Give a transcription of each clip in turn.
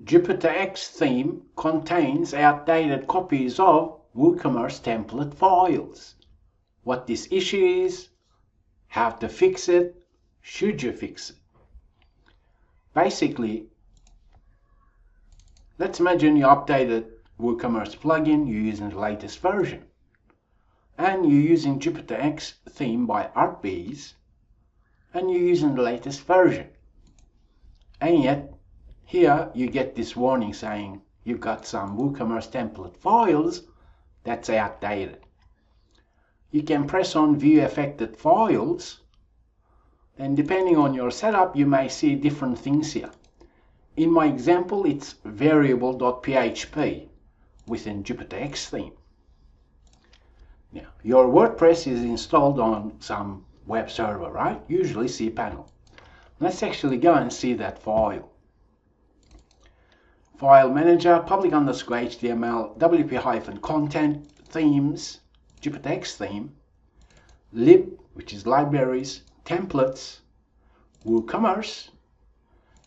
JupiterX theme contains outdated copies of WooCommerce template files. What this issue is, how to fix it, should you fix it. Basically, let's imagine you updated WooCommerce plugin, you're using the latest version. And you're using JupiterX theme by ArtBees, and you're using the latest version. And yet, here you get this warning saying you've got some WooCommerce template files that's outdated. You can press on View Affected Files, and depending on your setup, you may see different things here. In my example, it's variable.php within JupiterX theme. Now, your WordPress is installed on some web server, right? Usually cPanel. Let's actually go and see that file. File Manager, public_HTML, WP-content, themes, JupiterX theme, lib, which is libraries, templates, WooCommerce,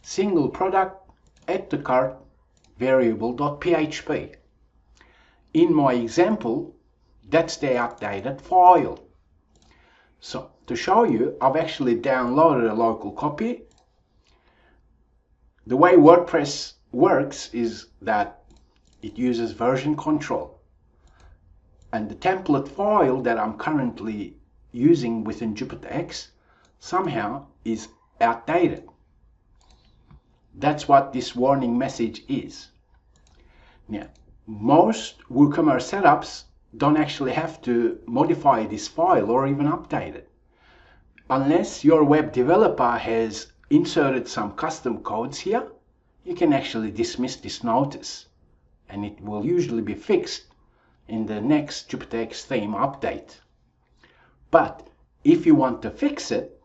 single product, add to cart, variable.php. In my example, that's the outdated file. So to show you, I've actually downloaded a local copy. The way WordPress works is that it uses version control. And the template file that I'm currently using within JupiterX somehow is outdated. That's what this warning message is. Now, most WooCommerce setups don't actually have to modify this file or even update it. Unless your web developer has inserted some custom codes here, you can actually dismiss this notice, and it will usually be fixed in the next JupiterX theme update. But if you want to fix it,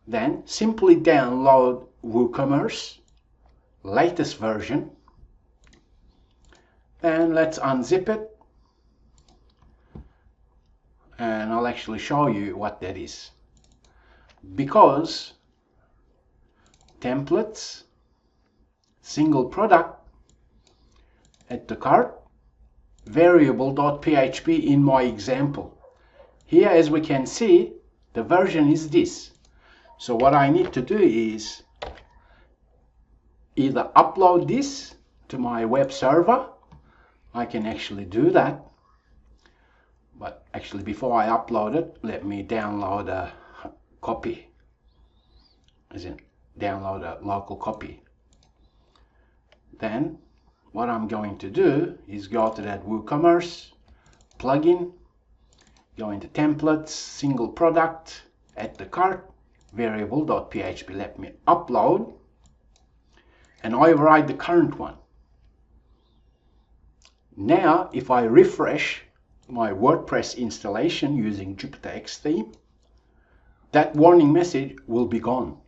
then simply download WooCommerce latest version, and let's unzip it, and I'll actually show you what that is. Because templates, single product, add to cart, variable.php in my example. Here, as we can see, the version is this. So what I need to do is either upload this to my web server. I can actually do that. But actually, before I upload it, let me download a copy. As in, download a local copy. Then, what I'm going to do is go to that WooCommerce plugin, go into templates, single product, add to cart, variable.php. Let me upload, and I override the current one. Now, if I refresh my WordPress installation using JupiterX theme, that warning message will be gone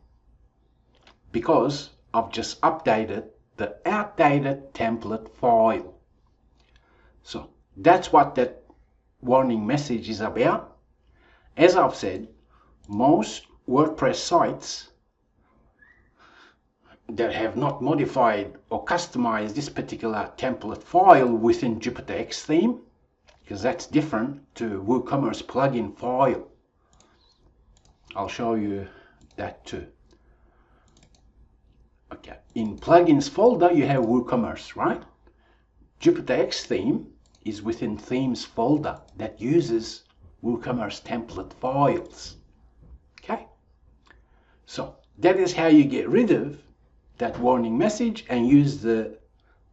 because I've just updated the outdated template file. So that's what that warning message is about. As I've said, most WordPress sites that have not modified or customized this particular template file within JupiterX theme, because that's different to WooCommerce plugin file. I'll show you that too. Okay, in plugins folder you have WooCommerce, right? JupiterX theme is within themes folder that uses WooCommerce template files. Okay, so that is how you get rid of that warning message and use the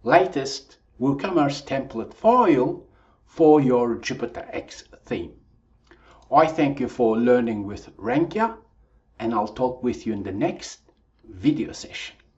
latest WooCommerce template file for your JupiterX theme. I thank you for learning with Rankia, and I'll talk with you in the next video session.